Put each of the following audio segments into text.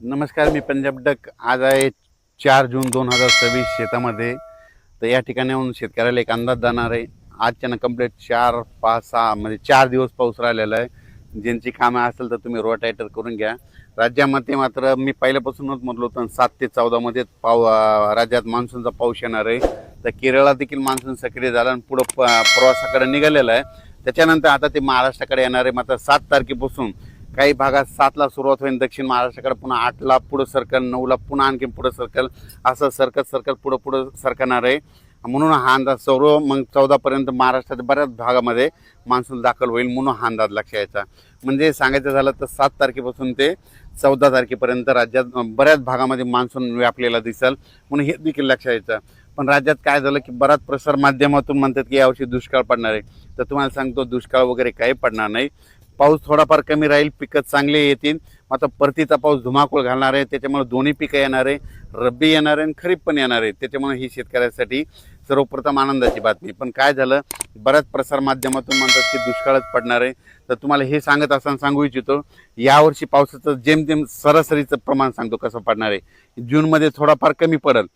नमस्कार, मी पंजाब डक. आज आहे 4 जून 2026. शेतामध्ये तर या ठिकाणी येऊन शेतकऱ्याला एक अंदाज जाणार आहे. आजच्या कंप्लीट 4-5-6 म्हणजे 4 दिवस पाऊस राहिलेला आहे. ज्यांची कामं असेल तर तुम्ही रोटायटर करून घ्या. राज्यामध्ये मात्र मी पहिल्यापासूनच म्हटलं होतं 7 ते 14 मध्ये राज्यात मान्सूनचा पाऊस येणार आहे. तर केरळला देखील मान्सून सक्रिय झाला आणि पुढं प्रवासाकडे निघालेला आहे. त्याच्यानंतर आता ते महाराष्ट्राकडे येणार आहे. मात्र 7 तारखेपासून काही भागात 7ला सुरुवात होईल, दक्षिण महाराष्ट्राकडे पुन्हा 8ला पुढं सरकल, 9ला पुन्हा आणखी पुढं सरकल, असं सरकत पुढं सरकणार आहे. म्हणून हा अंदाज सर्व मग 14पर्यंत महाराष्ट्राच्या बऱ्याच भागामध्ये मान्सून दाखल होईल, म्हणून हा अंदाज लक्षात यायचा. म्हणजे सांगायचं झालं तर 7 तारखेपासून ते 14 तारखेपर्यंत राज्यात बऱ्याच भागामध्ये मान्सून व्यापलेला दिसेल, म्हणून हे देखील लक्षात यायचं. पण राज्यात काय झालं की बराच प्रसार माध्यमातून म्हणतात की यावर्षी दुष्काळ पडणार आहे. तर तुम्हाला सांगतो, दुष्काळ वगैरे काही पडणार नाही. पाऊस थोडाफार कमी राहील, पिकं चांगले येतील. मात्र परतीचा पाऊस धुमाकूळ घालणार आहे, त्याच्यामुळे दोन्ही पिकं येणार आहे, रब्बी येणार आहे आणि खरीप पण येणार आहे. त्याच्यामुळे ही शेतकऱ्यासाठी सर्वप्रथम आनंदाची बातमी. पण काय झालं, बऱ्याच प्रसार माध्यमातून म्हणतात की दुष्काळच पडणार आहे. तर तुम्हाला हे सांगत असताना सांगू इच्छितो, यावर्षी पावसाचं जेमतेम सरासरीचं प्रमाण सांगतो कसं पडणार आहे. जूनमध्ये थोडाफार कमी पडेल,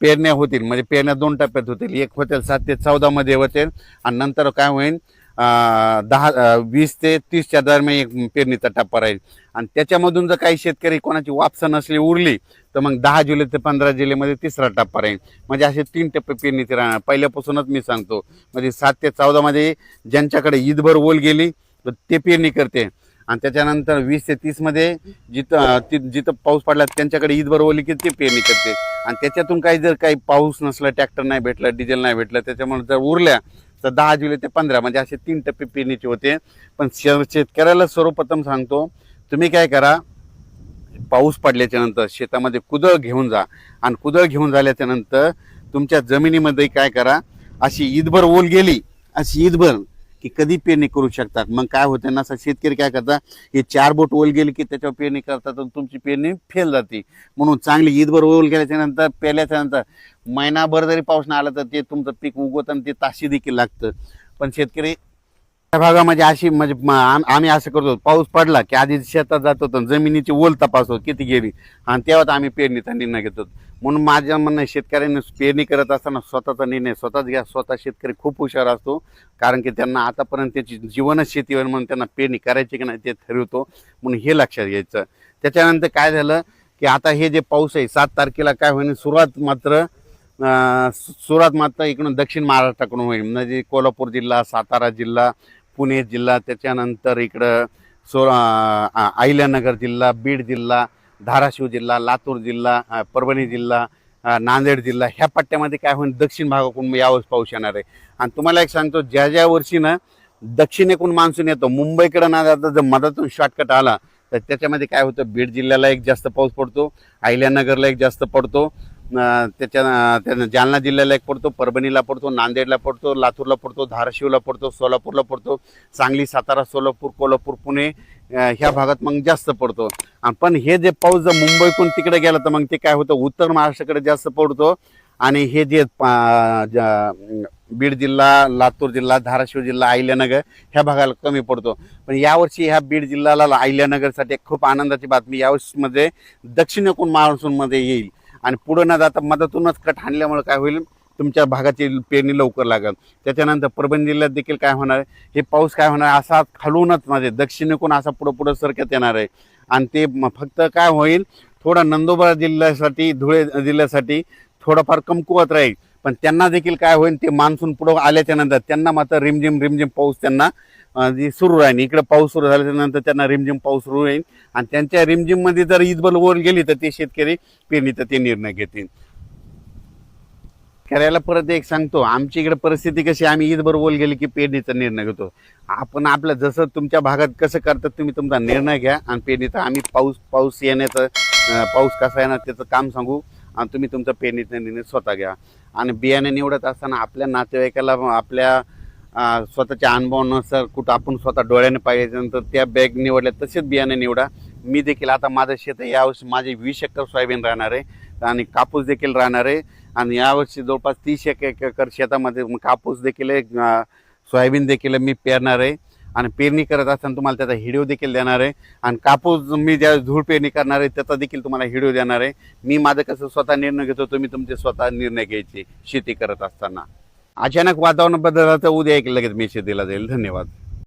पेरण्या होतील, म्हणजे पेरण्या 2 टप्प्यात होतील. एक होतील 7 ते 14 मध्ये होतील आणि नंतर काय होईल 20 ते 30च्या दरम्यान एक पेरणीचा टप्पा राहील. आणि त्याच्यामधून जर काही शेतकरी कोणाची वापसा नसली उरली तर मग 10 जुलै ते 15 जुलैमध्ये तिसरा टप्पा राहील. म्हणजे असे 3 टप्पे पेरणीचे राहणार. पहिल्यापासूनच मी सांगतो, म्हणजे 7 ते 14 मध्ये ज्यांच्याकडे ईदभर ओल गेली तर ते पेरणी करते. आणि त्याच्यानंतर 20 ते 30 मध्ये जिथं पाऊस पडला त्यांच्याकडे ईदभर ओली की ते पेरणी करते. आणि त्याच्यातून काही पाऊस नसला, ट्रॅक्टर नाही भेटलं, डिझेल नाही भेटलं, त्याच्यामुळे जर उरल्या तर 10 जुलै ते 15 म्हणजे असे 3 टप्पे पेरणीचे होते. पण शेतकऱ्याला सर्वप्रथम सांगतो, तुम्ही काय करा, पाऊस पडल्याच्या नंतर शेतामध्ये कुदळ घेऊन जा. आणि कुदळ घेऊन झाल्याच्या नंतर तुमच्या जमिनीमध्ये काय करा, अशी ईदभर ओल गेली, अशी ईदभर की कधी पेरणी करू शकतात. मग काय होतं ना, शेतकरी काय करतात, हे 4 बोट ओल गेली की त्याच्यावर पेरणी करतात आणि तुमची पेरणी फेल जाते. म्हणून चांगली ईदभर ओल गेल्याच्या नंतर, पेरल्याच्या नंतर महिनाभर जरी पाऊस नाही आला तर ते तुमचं पीक उगवतं आणि ते ताशी देखील लागतं. पण शेतकरी त्या भागामध्ये अशी म्हणजे आम्ही असं करतो, पाऊस पडला की आधी शेतात जातो तर जमिनीची ओल तपासतो किती गेली आणि तेव्हाच आम्ही पेरणीचा निर्णय घेतो. म्हणून माझं म्हणणं, शेतकऱ्यांनी पेरणी करत असताना स्वतःचा निर्णय स्वतःच घ्या. स्वतः शेतकरी खूप हुशार असतो, कारण की त्यांना आतापर्यंत त्याची जीवनच शेतीवर, म्हणून त्यांना पेरणी करायची की नाही ते ठरवतो. म्हणून हे लक्षात घ्यायचं. त्याच्यानंतर काय झालं की आता हे जे पाऊस आहे 7 तारखेला काय होईल, सुरुवात मात्र इकडून दक्षिण महाराष्ट्राकडून होईल. म्हणजे कोल्हापूर जिल्हा, सातारा जिल्हा, पुणे जिल्हा, त्याच्यानंतर इकडं अहिल्यानगर जिल्हा, बीड जिल्हा, धाराशिव जिल्हा, लातूर जिल्हा, परभणी जिल्हा, नांदेड जिल्हा, ह्या पट्ट्यामध्ये काय होईल, दक्षिण भागाकडून यावेळेस पाऊस येणार आहे. आणि तुम्हाला एक सांगतो, ज्या वर्षी ना दक्षिणेकडून मान्सून येतो, मुंबईकडे ना जाता जर मधातून शॉर्टकट आला तर त्याच्यामध्ये काय होतं, बीड जिल्ह्याला एक जास्त पाऊस पडतो, अहिल्यानगरला एक जास्त पडतो, त्यानं जालना जिल्ह्याला एक पडतो, परभणीला पडतो, नांदेडला पडतो, लातूरला पडतो, धाराशिवला पडतो, सोलापूरला पडतो, सांगली, सातारा, सोलापूर, कोल्हापूर, पुणे ह्या भागात मग जास्त पडतो. पण हे जे पाऊस जर मुंबईकडून तिकडे गेला तर मग ते काय होतं, उत्तर महाराष्ट्राकडे जास्त पडतो. आणि हे जे बीड जिल्हा, लातूर जिल्हा, धाराशिव जिल्हा, अहिल्यानगर ह्या भागाला कमी पडतो. पण यावर्षी ह्या बीड जिल्ह्याला, अहिल्यानगरसाठी खूप आनंदाची बातमी, यावर्षीमध्ये दक्षिणेकडून मान्सूनमध्ये येईल. आणि पुढं न जाता मधातूनच कट हाणल्यामुळे काय होईल, तुमच्या भागाची पेरणी लवकर लागेल. त्याच्यानंतर परभणी जिल्ह्यात देखील काय होणार, हे पाऊस काय होणार, असा खालूनच म्हणजे दक्षिणेकडून असा पुढं सरकत येणार आहे. आणि ते फक्त काय होईल, थोडा नंदुरबार जिल्ह्यासाठी, धुळे जिल्ह्यासाठी थोडाफार कमकुवत राहील. पण त्यांना देखील काय होईल, ते मान्सून पुढं आल्याच्या नंतर त्यांना मात्र रिमझिम पाऊस त्यांना सुरू राहील. इकडे पाऊस सुरू झाल्याच्या नंतर त्यांना रिमझिम पाऊस सुरू होईल. आणि त्यांच्या रिमझिममध्ये जर ईदभर वर गेली तर ते शेतकरी पेरणीचा ते निर्णय घेतील. करायला परत एक सांगतो, आमची इकडे परिस्थिती कशी, आम्ही ईदभर बोल गेली की पेरणीचा निर्णय घेतो. आपण आपलं जसं तुमच्या भागात कसं करतात तुम्ही तुमचा निर्णय घ्या. आणि पेरणीचा आम्ही पाऊस येण्याचं, पाऊस कसा येणार त्याचं काम सांगू, आणि तुम्ही तुमचा पेरणीचा निर्णय स्वतः घ्या. आणि बियाणे निवडत असताना आपल्या नातेवाईकाला, आपल्या स्वतःच्या अनुभवानुसार कुठं आपण स्वतः डोळ्याने पाहिल्यानंतर त्या बॅग निवडल्या तसेच बियाणे निवडा. मी देखील आता माझं शेत आहे, यावर्षी माझे 20 एकर सोयाबीन राहणार आहे आणि कापूस देखील राहणार आहे. आणि यावर्षी जवळपास 30 एकर शेतामध्ये कापूस देखील आहे, सोयाबीन देखील मी पेरणार आहे. आणि पेरणी करत असताना तुम्हाला त्याचा व्हिडिओ देखील देणार आहे. आणि कापूस मी ज्या धूळ पेरणी करणार आहे त्याचा देखील तुम्हाला व्हिडिओ देणार आहे. मी माझं कसं स्वतः निर्णय घेतो, तुम्ही तुमचे स्वतः निर्णय घ्यायचे शेती करत असताना. अचानक वातावरण बदललं तर उद्या एक लगेच मी शेतीला जाईल. धन्यवाद.